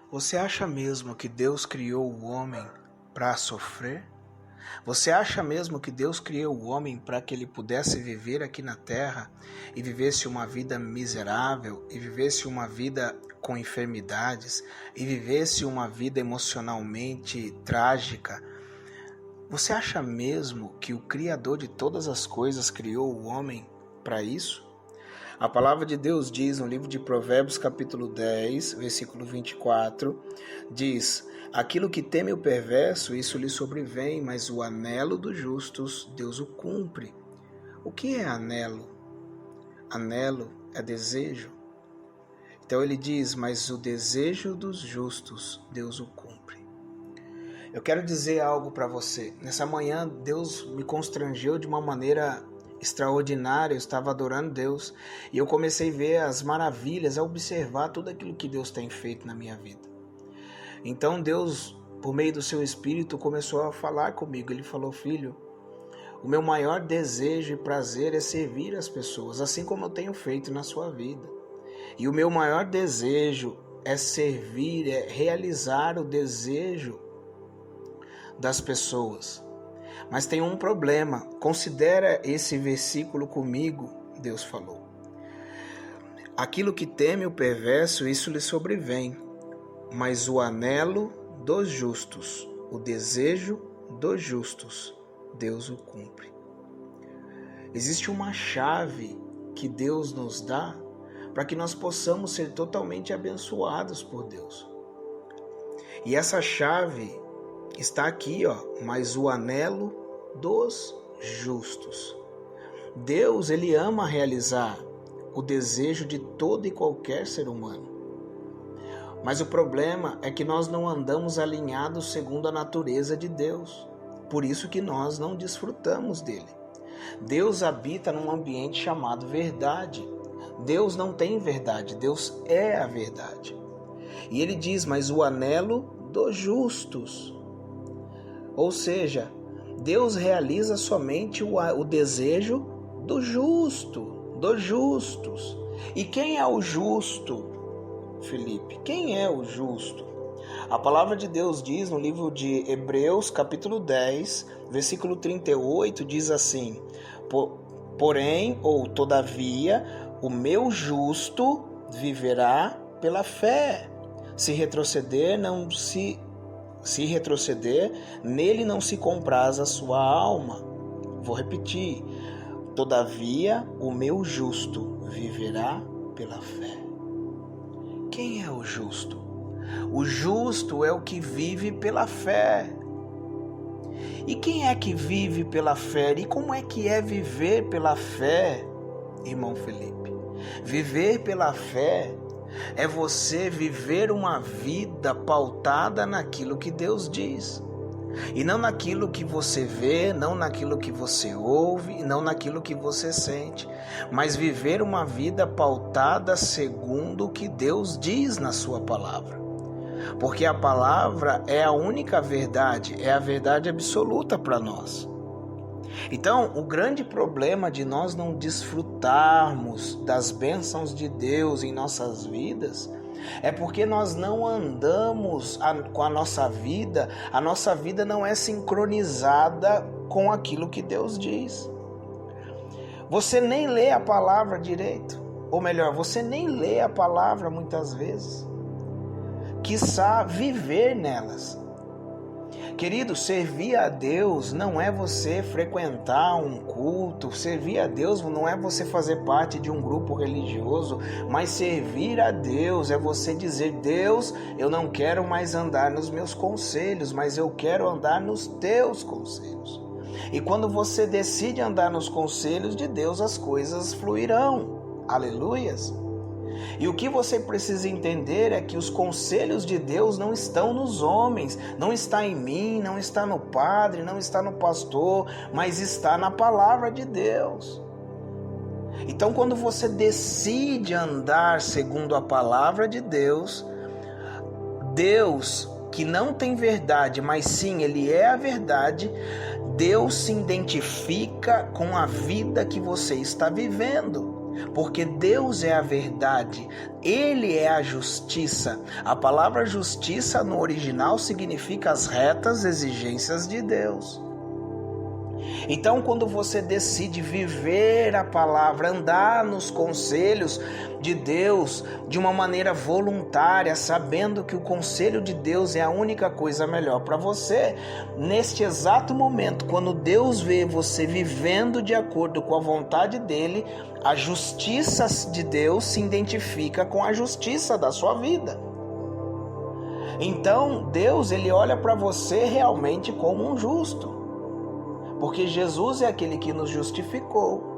Você acha mesmo que Deus criou o homem para sofrer? Você acha mesmo que Deus criou o homem para que ele pudesse viver aqui na terra e vivesse uma vida miserável, e vivesse uma vida com enfermidades, e vivesse uma vida emocionalmente trágica? Você acha mesmo que o Criador de todas as coisas criou o homem para isso? A palavra de Deus diz no livro de Provérbios, capítulo 10, versículo 24, diz: aquilo que teme o perverso, isso lhe sobrevém, mas o anelo dos justos, Deus o cumpre. O que é anelo? Anelo é desejo. Então ele diz, mas o desejo dos justos, Deus o cumpre. Eu quero dizer algo para você. Nessa manhã, Deus me constrangeu de uma maneira extraordinária. Eu estava adorando Deus e eu comecei a ver as maravilhas, a observar tudo aquilo que Deus tem feito na minha vida. Então Deus, por meio do seu Espírito, começou a falar comigo. Ele falou: filho, o meu maior desejo e prazer é servir as pessoas, assim como eu tenho feito na sua vida. E o meu maior desejo é servir, é realizar o desejo das pessoas. Mas tem um problema. Considera esse versículo comigo. Deus falou: aquilo que teme o perverso, isso lhe sobrevém, mas o anelo dos justos, o desejo dos justos, Deus o cumpre. Existe uma chave que Deus nos dá para que nós possamos ser totalmente abençoados por Deus. E essa chave está aqui, mas o anelo dos justos. Deus, ele ama realizar o desejo de todo e qualquer ser humano. Mas o problema é que nós não andamos alinhados segundo a natureza de Deus. Por isso que nós não desfrutamos dele. Deus habita num ambiente chamado verdade. Deus não tem verdade, Deus é a verdade. E ele diz, mas o anelo dos justos. Ou seja, Deus realiza somente o desejo do justo, dos justos. E quem é o justo, Felipe? Quem é o justo? A palavra de Deus diz no livro de Hebreus, capítulo 10, versículo 38, diz assim: porém, ou todavia, o meu justo viverá pela fé. Se retroceder, nele não se compraz a sua alma. Vou repetir. Todavia, o meu justo viverá pela fé. Quem é o justo? O justo é o que vive pela fé. E quem é que vive pela fé? E como é que é viver pela fé, irmão Felipe? Viver pela fé é você viver uma vida pautada naquilo que Deus diz. E não naquilo que você vê, não naquilo que você ouve, não naquilo que você sente. Mas viver uma vida pautada segundo o que Deus diz na sua palavra. Porque a palavra é a única verdade, é a verdade absoluta para nós. Então, o grande problema de nós não desfrutarmos das bênçãos de Deus em nossas vidas é porque nós não andamos com a nossa vida não é sincronizada com aquilo que Deus diz. Você nem lê a palavra direito, ou melhor, você nem lê a palavra muitas vezes, quiçá viver nelas. Querido, servir a Deus não é você frequentar um culto, servir a Deus não é você fazer parte de um grupo religioso, mas servir a Deus é você dizer: Deus, eu não quero mais andar nos meus conselhos, mas eu quero andar nos teus conselhos. E quando você decide andar nos conselhos de Deus, as coisas fluirão. Aleluias! E o que você precisa entender é que os conselhos de Deus não estão nos homens, não está em mim, não está no padre, não está no pastor, mas está na palavra de Deus. Então, quando você decide andar segundo a palavra de Deus, Deus, que não tem verdade, mas sim, Ele é a verdade, Deus se identifica com a vida que você está vivendo. porque Deus é a verdade, Ele é a justiça. A palavra justiça no original significa as retas exigências de Deus. Então, quando você decide viver a palavra, andar nos conselhos de Deus de uma maneira voluntária, sabendo que o conselho de Deus é a única coisa melhor para você, neste exato momento, quando Deus vê você vivendo de acordo com a vontade dele, a justiça de Deus se identifica com a justiça da sua vida. Então, Deus, ele olha para você realmente como um justo. Porque Jesus é aquele que nos justificou.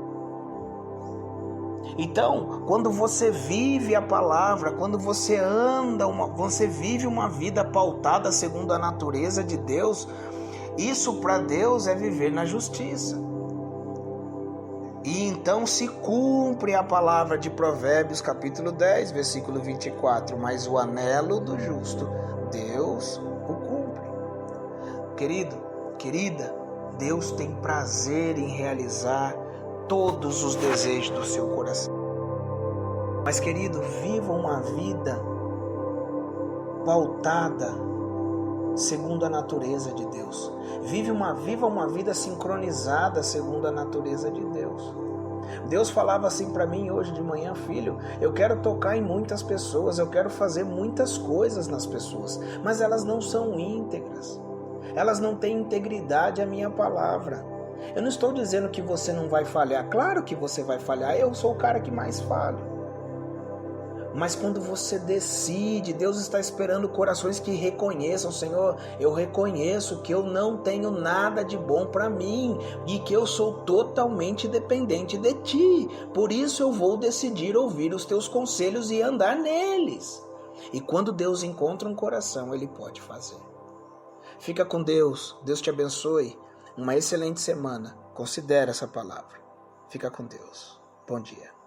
Então, quando você vive a palavra, quando você você vive uma vida pautada segundo a natureza de Deus, isso para Deus é viver na justiça. E então se cumpre a palavra de Provérbios capítulo 10, versículo 24, mas o anelo do justo, Deus o cumpre. Querido, querida, Deus tem prazer em realizar todos os desejos do seu coração. Mas, querido, viva uma vida pautada segundo a natureza de Deus. Viva uma vida sincronizada segundo a natureza de Deus. Deus falava assim para mim hoje de manhã: filho, eu quero tocar em muitas pessoas, eu quero fazer muitas coisas nas pessoas, mas elas não são íntegras. Elas não têm integridade à minha palavra. Eu não estou dizendo que você não vai falhar. Claro que você vai falhar. Eu sou o cara que mais falho. Mas quando você decide, Deus está esperando corações que reconheçam: Senhor, eu reconheço que eu não tenho nada de bom para mim e que eu sou totalmente dependente de Ti. Por isso eu vou decidir ouvir os Teus conselhos e andar neles. E quando Deus encontra um coração, Ele pode fazer. Fica com Deus, Deus te abençoe, uma excelente semana, considere essa palavra. Fica com Deus, bom dia.